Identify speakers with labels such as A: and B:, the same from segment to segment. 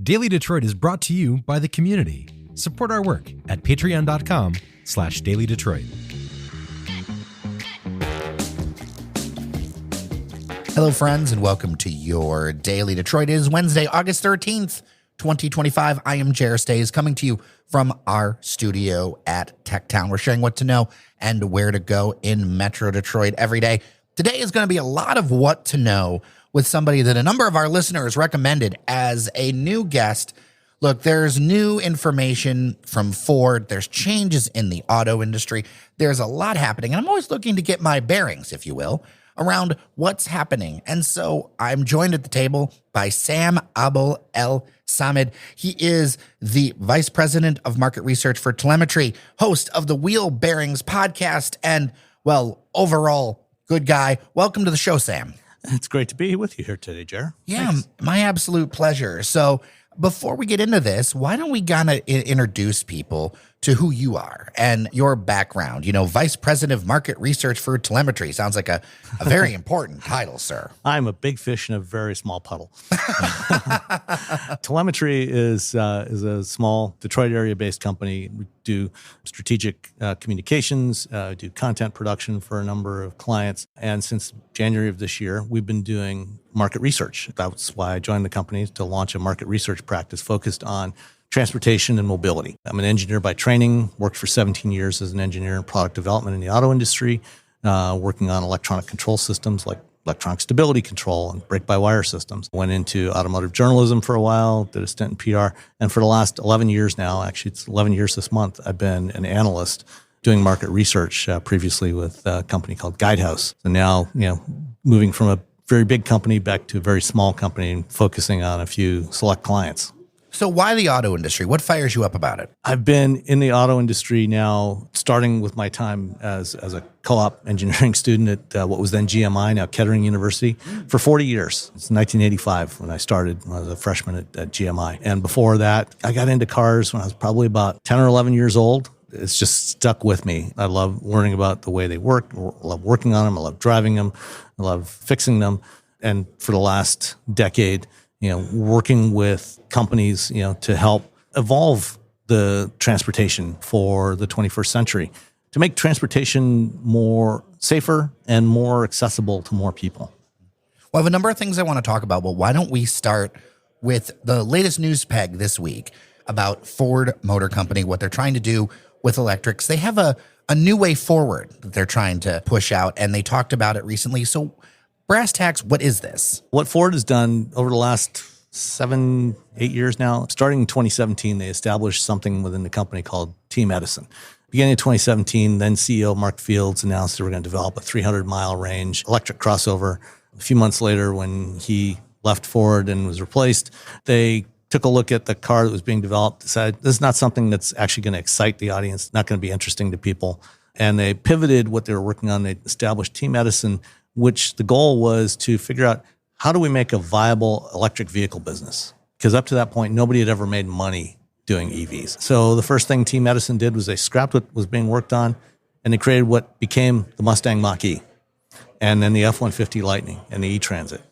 A: Daily Detroit is brought to you by the community. Support our work at patreon.com/dailydetroit.
B: Hello, friends, and welcome to your Daily Detroit. It is Wednesday, August 13th, 2025. I am Jer Stays, coming to you from our studio at Tech Town. We're sharing what to know and where to go in Metro Detroit every day. Today is going to be a lot of what to know with somebody that a number of our listeners recommended as a new guest. Look, there's new information from Ford. There's changes in the auto industry. There's a lot happening, and I'm always looking to get my bearings, if you will, around what's happening. And so I'm joined at the table by Sam Abuelsamid. He is the Vice President of Market Research for Telemetry, host of the Wheel Bearings podcast, and, well, overall good guy. Welcome to the show, Sam.
C: It's great to be with you here today, Jer.
B: Yeah,
C: Thanks.
B: My absolute pleasure. So before we get into this, why don't we introduce people to who you are and your background? You know, Vice President of Market Research for Telemetry sounds like a very important title, sir.
C: I'm a big fish in a very small puddle. Telemetry is a small Detroit area-based company. We do strategic communications, do content production for a number of clients. And since January of this year, we've been doing market research. That's why I joined the company, to launch a market research practice focused on transportation and mobility. I'm an engineer by training, worked for 17 years as an engineer in product development in the auto industry, working on electronic control systems like electronic stability control and brake-by-wire systems. Went into automotive journalism for a while, did a stint in PR, and for the last 11 years now, actually it's 11 years this month, I've been an analyst doing market research previously with a company called Guidehouse. So now, moving from a very big company back to a very small company and focusing on a few select clients.
B: So why the auto industry? What fires you up about it?
C: I've been in the auto industry now, starting with my time as a co-op engineering student at what was then GMI, now Kettering University, for 40 years. It's 1985 when I started. I was a freshman at GMI. And before that, I got into cars when I was probably about 10 or 11 years old. It's just stuck with me. I love learning about the way they work. I love working on them. I love driving them. I love fixing them. And for the last decade, working with companies, to help evolve the transportation for the 21st century, to make transportation more safer and more accessible to more people.
B: Well, I have a number of things I want to talk about, but why don't we start with the latest news peg this week about Ford Motor Company, what they're trying to do with electrics. They have a new way forward that they're trying to push out, and they talked about it recently. So brass tacks, what is this?
C: What Ford has done over the last 7-8 years now, starting in 2017, they established something within the company called Team Edison. Beginning of 2017, then CEO Mark Fields announced they were going to develop a 300-mile range electric crossover. A few months later, when he left Ford and was replaced, they took a look at the car that was being developed, decided this is not something that's actually going to excite the audience, not going to be interesting to people. And they pivoted what they were working on. They established Team Edison, which the goal was to figure out, how do we make a viable electric vehicle business? Because up to that point, nobody had ever made money doing EVs. So the first thing Team Edison did was they scrapped what was being worked on, and they created what became the Mustang Mach-E, and then the F-150 Lightning and the E-Transit.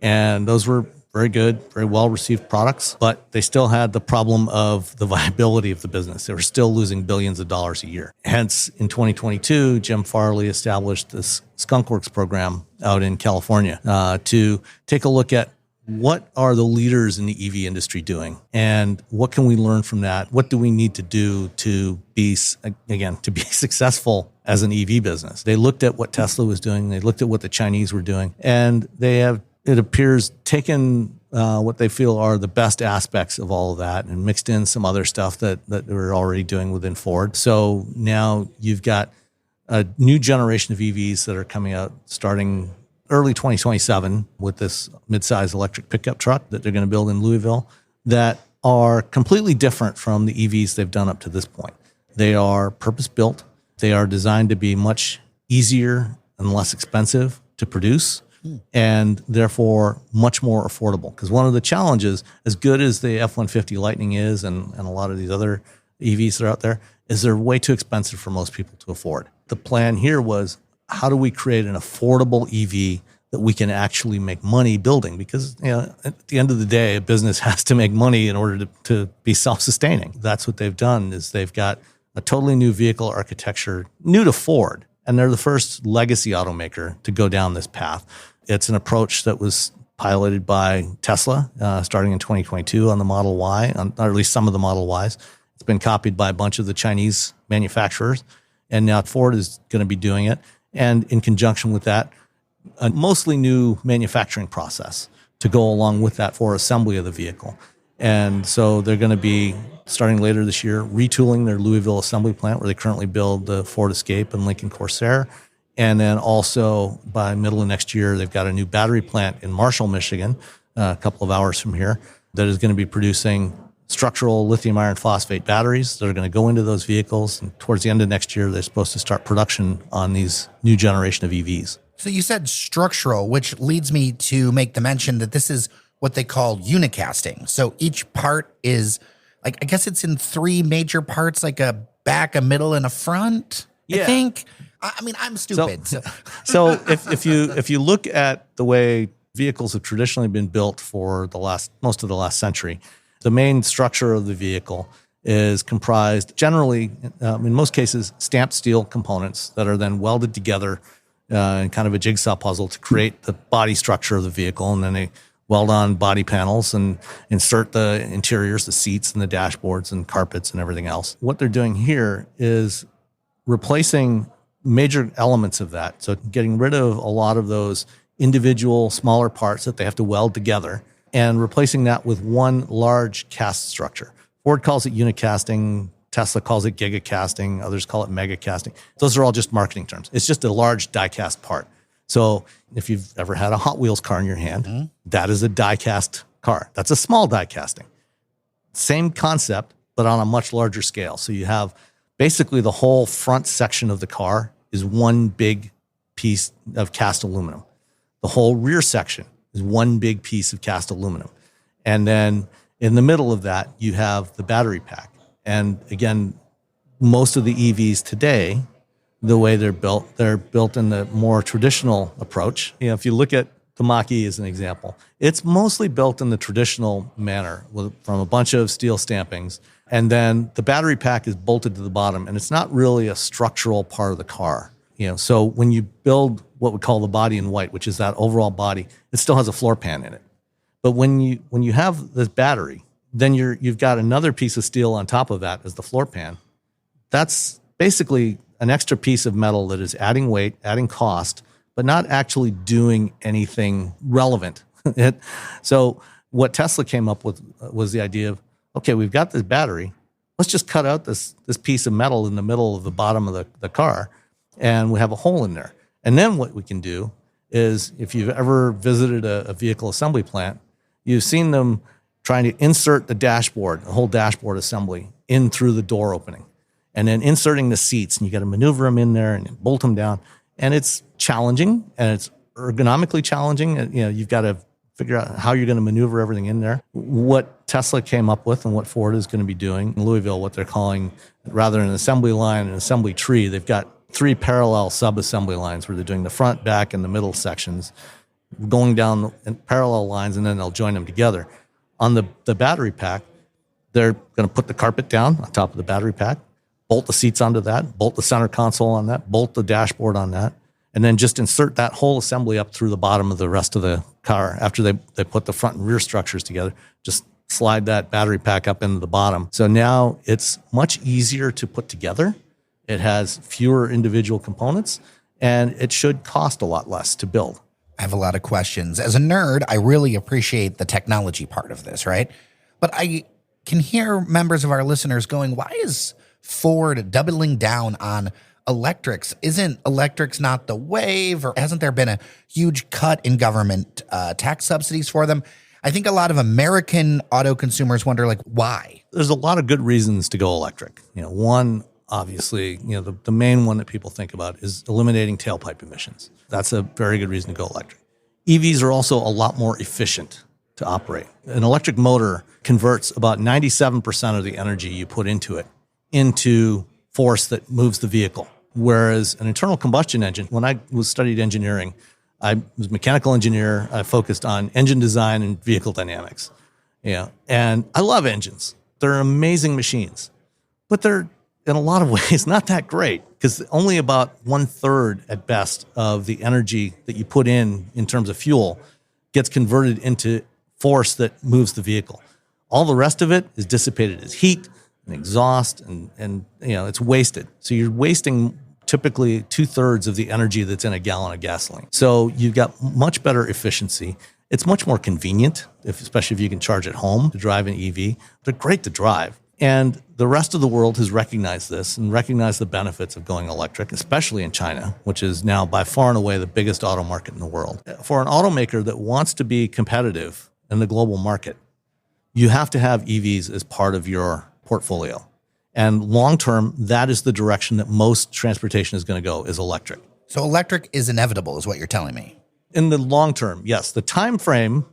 C: And those were very good, very well-received products, but they still had the problem of the viability of the business. They were still losing billions of dollars a year. Hence, in 2022, Jim Farley established this Skunkworks program out in California to take a look at what are the leaders in the EV industry doing, and what can we learn from that? What do we need to do to be successful as an EV business? They looked at what Tesla was doing. They looked at what the Chinese were doing, and they have, it appears, taken what they feel are the best aspects of all of that and mixed in some other stuff that they were already doing within Ford. So now you've got a new generation of EVs that are coming out starting early 2027 with this midsize electric pickup truck that they're going to build in Louisville that are completely different from the EVs they've done up to this point. They are purpose-built. They are designed to be much easier and less expensive to produce, and therefore much more affordable. Because one of the challenges, as good as the F-150 Lightning is and a lot of these other EVs that are out there, is they're way too expensive for most people to afford. The plan here was, how do we create an affordable EV that we can actually make money building, because at the end of the day, a business has to make money in order to be self-sustaining. That's what they've done, is they've got a totally new vehicle architecture, new to Ford, and they're the first legacy automaker to go down this path. It's an approach that was piloted by Tesla starting in 2022 on the Model Y, or at least some of the Model Ys. It's been copied by a bunch of the Chinese manufacturers, and now Ford is going to be doing it. And in conjunction with that, a mostly new manufacturing process to go along with that for assembly of the vehicle. And so they're going to be, starting later this year, retooling their Louisville assembly plant where they currently build the Ford Escape and Lincoln Corsair. And then also by middle of next year, they've got a new battery plant in Marshall, Michigan, a couple of hours from here, that is going to be producing structural lithium iron phosphate batteries that are going to go into those vehicles. And towards the end of next year, they're supposed to start production on these new generation of EVs.
B: So you said structural, which leads me to make the mention that this is what they call unicasting. So each part is, like, I guess it's in three major parts, like a back, a middle, and a front, I think. I mean, I'm stupid.
C: So if you look at the way vehicles have traditionally been built for most of the last century, the main structure of the vehicle is comprised generally, in most cases, stamped steel components that are then welded together in kind of a jigsaw puzzle to create the body structure of the vehicle. And then they weld on body panels and insert the interiors, the seats and the dashboards and carpets and everything else. What they're doing here is replacing major elements of that. So getting rid of a lot of those individual smaller parts that they have to weld together and replacing that with one large cast structure. Ford calls it unicasting. Tesla calls it gigacasting. Others call it megacasting. Those are all just marketing terms. It's just a large die-cast part. So if you've ever had a Hot Wheels car in your hand, that is a die-cast car. That's a small die casting. Same concept, but on a much larger scale. So you have basically the whole front section of the car is one big piece of cast aluminum. The whole rear section is one big piece of cast aluminum. And then in the middle of that, you have the battery pack. And again, most of the EVs today, the way they're built in the more traditional approach. If you look at the Mach-E as an example, it's mostly built in the traditional manner from a bunch of steel stampings. And then the battery pack is bolted to the bottom, and it's not really a structural part of the car. So when you build what we call the body in white, which is that overall body, it still has a floor pan in it. But when you have this battery, then you've got another piece of steel on top of that as the floor pan. That's basically an extra piece of metal that is adding weight, adding cost, but not actually doing anything relevant. So what Tesla came up with was the idea of, okay, we've got this battery. Let's just cut out this piece of metal in the middle of the bottom of the car, and we have a hole in there. And then what we can do is, if you've ever visited a vehicle assembly plant, you've seen them trying to insert the whole dashboard assembly in through the door opening, and then inserting the seats, and you got to maneuver them in there and bolt them down. And it's challenging, and it's ergonomically challenging. And, you've got to figure out how you're going to maneuver everything in there. What Tesla came up with and what Ford is going to be doing in Louisville, what they're calling, rather than an assembly line, an assembly tree, they've got 3 parallel sub-assembly lines where they're doing the front, back, and the middle sections, going down in parallel lines, and then they'll join them together. On the battery pack, they're going to put the carpet down on top of the battery pack, bolt the seats onto that, bolt the center console on that, bolt the dashboard on that, and then just insert that whole assembly up through the bottom of the rest of the car. After they put the front and rear structures together, just slide that battery pack up into the bottom. So now it's much easier to put together. It has fewer individual components, and it should cost a lot less to build.
B: I have a lot of questions. As a nerd, I really appreciate the technology part of this, right? But I can hear members of our listeners going, why is Ford doubling down on electrics? Isn't electrics not the wave? Or hasn't there been a huge cut in government tax subsidies for them? I think a lot of American auto consumers wonder, why?
C: There's a lot of good reasons to go electric. One, obviously, the main one that people think about is eliminating tailpipe emissions. That's a very good reason to go electric. EVs are also a lot more efficient to operate. An electric motor converts about 97% of the energy you put into it into force that moves the vehicle. Whereas an internal combustion engine, when I studied engineering, I was a mechanical engineer. I focused on engine design and vehicle dynamics. And I love engines. They're amazing machines, but they're in a lot of ways not that great because only about 1/3 at best of the energy that you put in terms of fuel gets converted into force that moves the vehicle. All the rest of it is dissipated as heat and exhaust, and it's wasted. So you're wasting typically 2/3 of the energy that's in a gallon of gasoline. So you've got much better efficiency. It's much more convenient, especially if you can charge at home to drive an EV. They're great to drive. And the rest of the world has recognized this and recognized the benefits of going electric, especially in China, which is now by far and away the biggest auto market in the world. For an automaker that wants to be competitive in the global market, you have to have EVs as part of your portfolio. And long term, that is the direction that most transportation is going to go, is electric.
B: So electric is inevitable, is what you're telling me.
C: In the long term, yes. The time frame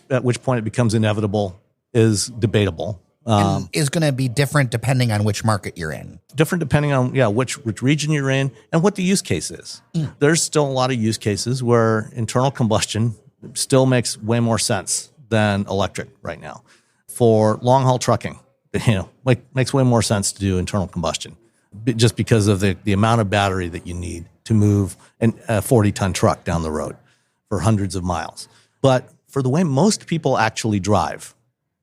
C: at which point it becomes inevitable is debatable.
B: And is going to be different depending on which market you're in.
C: Different depending on which region you're in and what the use case is. There's still a lot of use cases where internal combustion still makes way more sense than electric right now. For long haul trucking, makes way more sense to do internal combustion, just because of the amount of battery that you need to move a 40-ton truck down the road for hundreds of miles. But for the way most people actually drive,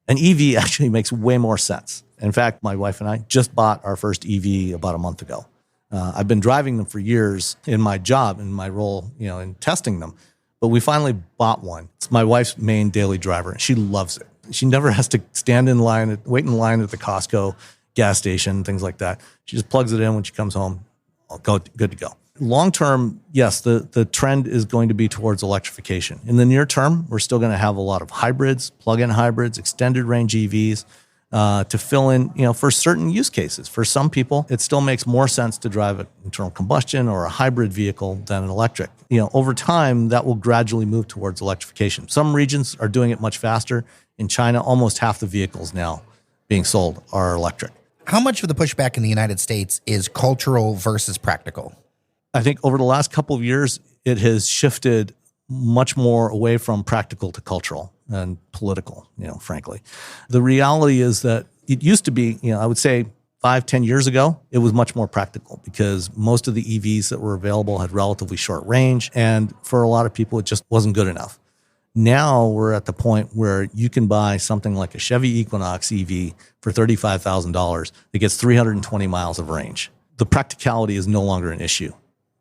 C: an EV actually makes way more sense. In fact, my wife and I just bought our first EV about a month ago. I've been driving them for years in my job, in my role, in testing them. But we finally bought one. It's my wife's main daily driver, and she loves it. She never has to wait in line at the Costco gas station, things like that. She just plugs it in when she comes home. Good to go. Long term, yes, the trend is going to be towards electrification. In the near term, we're still going to have a lot of hybrids, plug-in hybrids, extended range EVs to fill in, for certain use cases. For some people, it still makes more sense to drive an internal combustion or a hybrid vehicle than an electric. Over time, that will gradually move towards electrification. Some regions are doing it much faster. In China, almost half the vehicles now being sold are electric.
B: How much of the pushback in the United States is cultural versus practical?
C: I think over the last couple of years, it has shifted much more away from practical to cultural and political, frankly. The reality is that it used to be, I would say 5-10 years ago, it was much more practical because most of the EVs that were available had relatively short range. And for a lot of people, it just wasn't good enough. Now we're at the point where you can buy something like a Chevy Equinox EV for $35,000 that gets 320 miles of range. The practicality is no longer an issue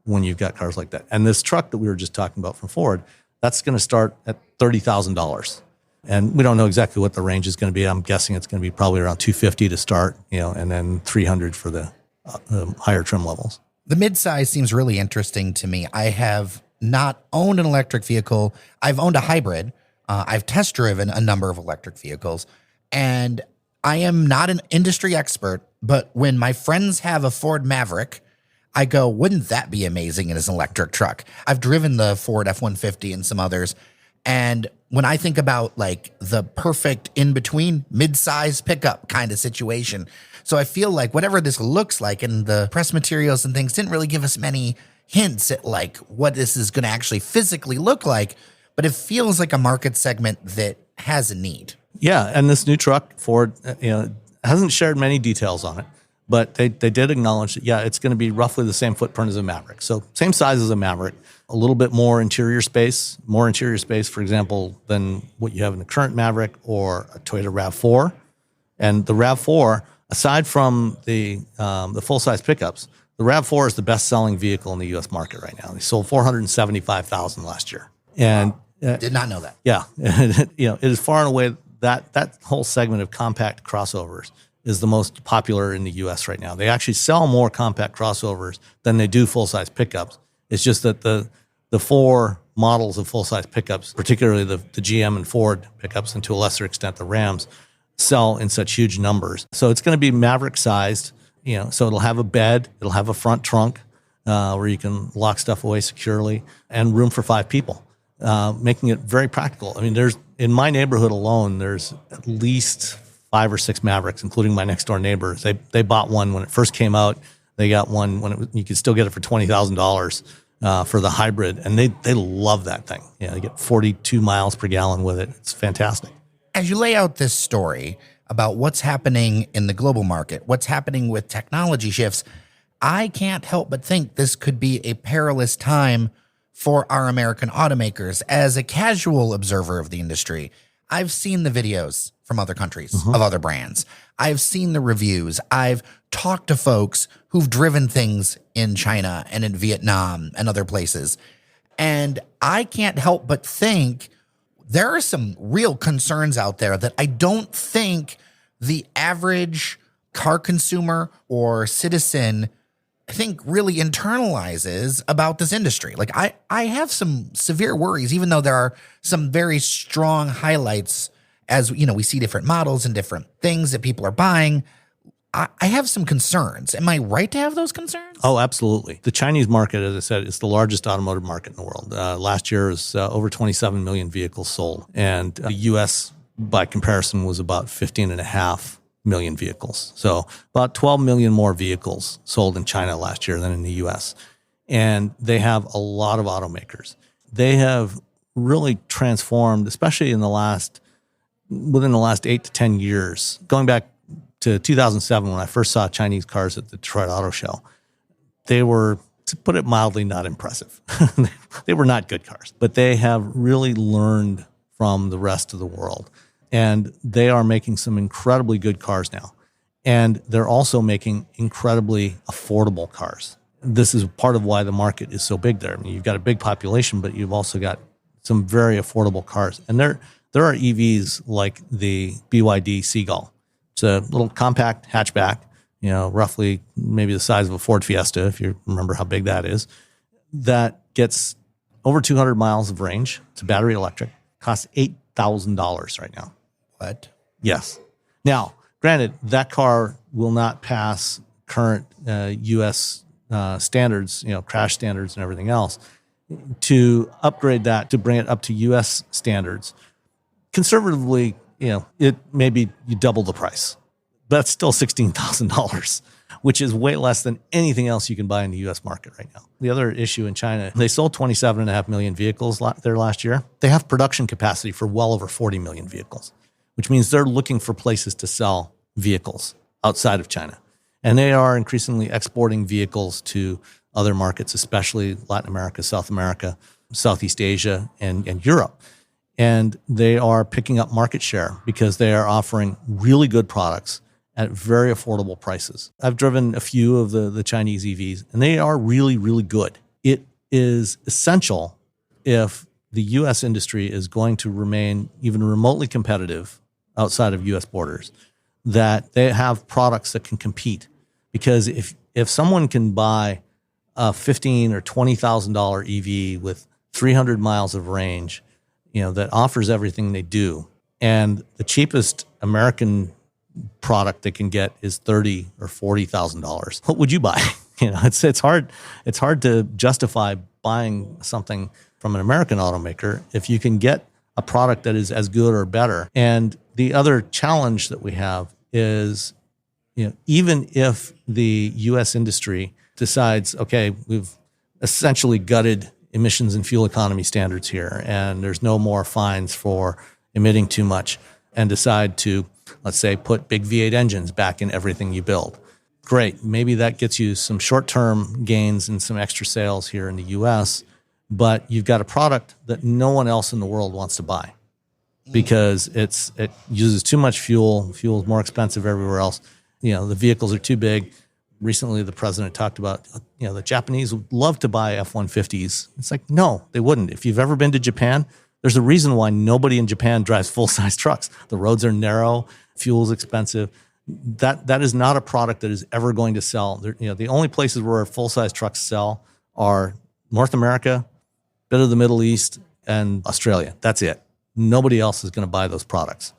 C: when you've got cars like that. And this truck that we were just talking about from Ford, that's going to start at $30,000. And we don't know exactly what the range is going to be. I'm guessing it's going to be probably around 250 to start, and then 300 for the higher trim levels.
B: The midsize seems really interesting to me. I have not owned an electric vehicle. I've owned a hybrid. I've test driven a number of electric vehicles, and I am not an industry expert, but when my friends have a Ford Maverick, I go, wouldn't that be amazing as an electric truck? I've driven the Ford F-150 and some others. And when I think about like the perfect in-between mid-size pickup kind of situation, so I feel like whatever this looks like, and the press materials and things didn't really give us many hints at like what this is going to actually physically look like, but it feels like a market segment that has a need.
C: Yeah, and this new truck, Ford, hasn't shared many details on it, but they did acknowledge that, it's going to be roughly the same footprint as a Maverick. So same size as a Maverick, a little bit more interior space, for example, than what you have in the current Maverick or a Toyota RAV4. And the RAV4, aside from the full-size pickups, the RAV4 is the best-selling vehicle in the U.S. market right now. They sold 475,000 last year. And
B: did not know that.
C: Yeah. It is far and away that whole segment of compact crossovers is the most popular in the U.S. right now. They actually sell more compact crossovers than they do full-size pickups. It's just that the four models of full-size pickups, particularly the GM and Ford pickups, and to a lesser extent the Rams, sell in such huge numbers. So it's going to be Maverick-sized. So it'll have a bed, it'll have a front trunk where you can lock stuff away securely, and room for 5 people, making it very practical. I mean, in my neighborhood alone, there's at least 5 or 6 Mavericks, including my next door neighbors. They bought one when it first came out. They got one when you could still get it for $20,000 for the hybrid, and they love that thing. They get 42 miles per gallon with it. It's fantastic.
B: As you lay out this story about what's happening in the global market, what's happening with technology shifts, I can't help but think this could be a perilous time for our American automakers. As a casual observer of the industry, I've seen the videos from other countries of other brands. I've seen the reviews. I've talked to folks who've driven things in China and in Vietnam and other places. And I can't help but think there are some real concerns out there that I don't think the average car consumer or citizen, I think, really internalizes about this industry. Like I have some severe worries, even though there are some very strong highlights as, we see different models and different things that people are buying. I have some concerns. Am I right to have those concerns?
C: Oh, absolutely. The Chinese market, as I said, is the largest automotive market in the world. Last year was over 27 million vehicles sold. And the U.S., by comparison, was about 15.5 million vehicles. So about 12 million more vehicles sold in China last year than in the U.S. And they have a lot of automakers. They have really transformed, especially within the last 8 to 10 years, going back to 2007, when I first saw Chinese cars at the Detroit Auto Show. They were, to put it mildly, not impressive. They were not good cars, but they have really learned from the rest of the world. And they are making some incredibly good cars now. And they're also making incredibly affordable cars. This is part of why the market is so big there. I mean, you've got a big population, but you've also got some very affordable cars. And there are EVs like the BYD Seagull. It's a little compact hatchback, roughly maybe the size of a Ford Fiesta, if you remember how big that is, that gets over 200 miles of range. It's a battery electric, costs $8,000 right now.
B: What?
C: Yes. Now, granted, that car will not pass current U.S. Standards, crash standards and everything else. To upgrade that, to bring it up to U.S. standards, conservatively, it maybe you double the price. That's still $16,000, which is way less than anything else you can buy in the U.S. market right now. The other issue in China, they sold 27.5 million vehicles there last year. They have production capacity for well over 40 million vehicles, which means they're looking for places to sell vehicles outside of China. And they are increasingly exporting vehicles to other markets, especially Latin America, South America, Southeast Asia, and Europe. And they are picking up market share because they are offering really good products at very affordable prices. I've driven a few of the Chinese EVs, and they are really, really good. It is essential, if the U.S. industry is going to remain even remotely competitive outside of U.S. borders, that they have products that can compete. Because if someone can buy a $15,000 or $20,000 EV with 300 miles of range, that offers everything they do, and the cheapest American product they can get is $30,000 or $40,000, what would you buy? It's hard to justify buying something from an American automaker if you can get a product that is as good or better. And the other challenge that we have is, even if the U.S. industry decides, okay, we've essentially gutted emissions and fuel economy standards here, and there's no more fines for emitting too much, and decide to, let's say, put big V8 engines back in everything you build. Great. Maybe that gets you some short-term gains and some extra sales here in the U.S., but you've got a product that no one else in the world wants to buy because it uses too much fuel. Fuel is more expensive everywhere else. The vehicles are too big. Recently, the president talked about, the Japanese would love to buy F-150s. It's like, no, they wouldn't. If you've ever been to Japan, there's a reason why nobody in Japan drives full-size trucks. The roads are narrow, fuel's expensive. That is not a product that is ever going to sell. The only places where full-size trucks sell are North America, bit of the Middle East, and Australia. That's it. Nobody else is going to buy those products.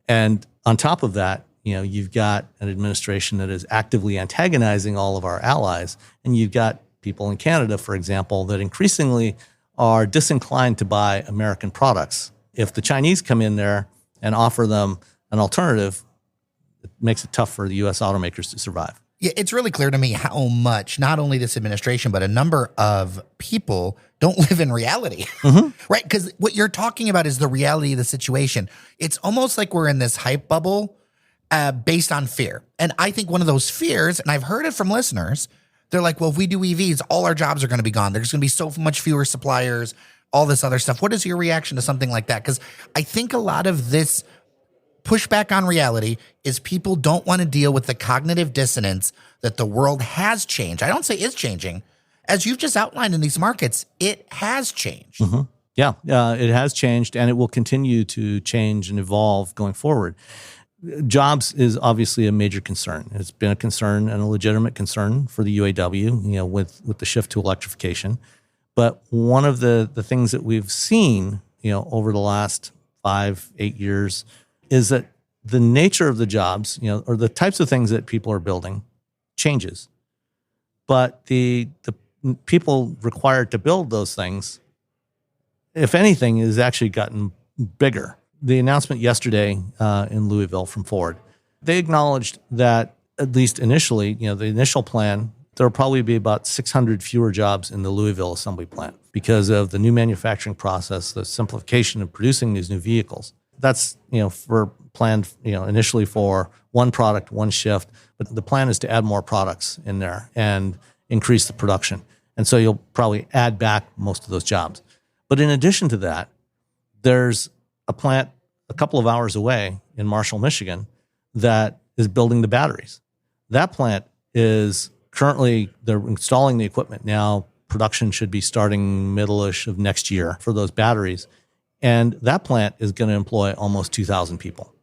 C: And on top of that, you've got an administration that is actively antagonizing all of our allies. And you've got people in Canada, for example, that increasingly are disinclined to buy American products. If the Chinese come in there and offer them an alternative, it makes it tough for the U.S. automakers to survive.
B: Yeah, it's really clear to me how much not only this administration, but a number of people don't live in reality, right? Because what you're talking about is the reality of the situation. It's almost like we're in this hype bubble based on fear. And I think one of those fears, and I've heard it from listeners, they're like, well, if we do EVs, all our jobs are going to be gone. There's going to be so much fewer suppliers, all this other stuff. What is your reaction to something like that? Because I think a lot of this pushback on reality is people don't want to deal with the cognitive dissonance that the world has changed. I don't say it's changing. As you've just outlined in these markets, it has changed.
C: Yeah, it has changed, and it will continue to change and evolve going forward. Jobs is obviously a major concern. It's been a concern and a legitimate concern for the UAW, with the shift to electrification. But one of the things that we've seen, over the last 5-8 years is that the nature of the jobs, or the types of things that people are building changes. But the people required to build those things, if anything, has actually gotten bigger. The announcement yesterday in Louisville from Ford, they acknowledged that at least initially, the initial plan, there will probably be about 600 fewer jobs in the Louisville assembly plant because of the new manufacturing process, the simplification of producing these new vehicles. That's, for planned, initially for one product, one shift, but the plan is to add more products in there and increase the production. And so you'll probably add back most of those jobs. But in addition to that, there's a plant a couple of hours away in Marshall, Michigan, that is building the batteries. That plant is currently, they're installing the equipment now. Production should be starting middle-ish of next year for those batteries. And that plant is going to employ almost 2,000 people.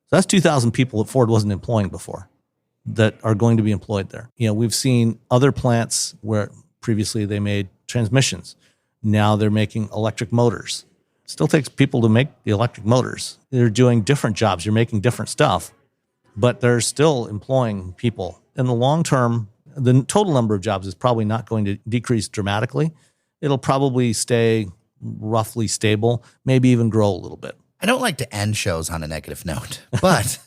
C: So that's 2,000 people that Ford wasn't employing before that are going to be employed there. We've seen other plants where previously they made transmissions. Now they're making electric motors. It still takes people to make the electric motors. They're doing different jobs. You're making different stuff, but they're still employing people. In the long term, the total number of jobs is probably not going to decrease dramatically. It'll probably stay roughly stable, maybe even grow a little bit.
B: I don't like to end shows on a negative note, but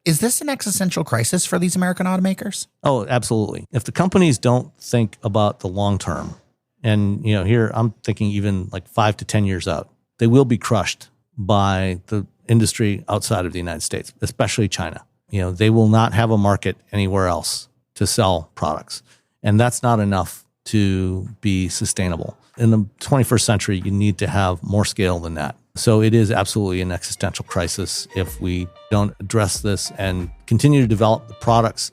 B: is this an existential crisis for these American automakers?
C: Oh, absolutely. If the companies don't think about the long term, and here I'm thinking even like 5 to 10 years out, they will be crushed by the industry outside of the United States, especially China. They will not have a market anywhere else to sell products. And that's not enough to be sustainable. In the 21st century, you need to have more scale than that. So it is absolutely an existential crisis if we don't address this and continue to develop the products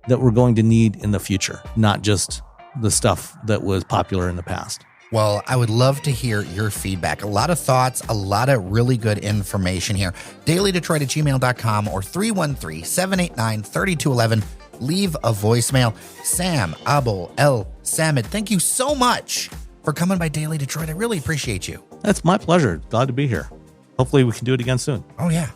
C: that we're going to need in the future, not just the stuff that was popular in the past.
B: Well, I would love to hear your feedback. A lot of thoughts, a lot of really good information here. dailydetroit@gmail.com or 313-789-3211. Leave a voicemail. Sam, Abuelsamid, thank you so much for coming by Daily Detroit. I really appreciate you.
C: That's my pleasure. Glad to be here. Hopefully we can do it again soon.
B: Oh, yeah.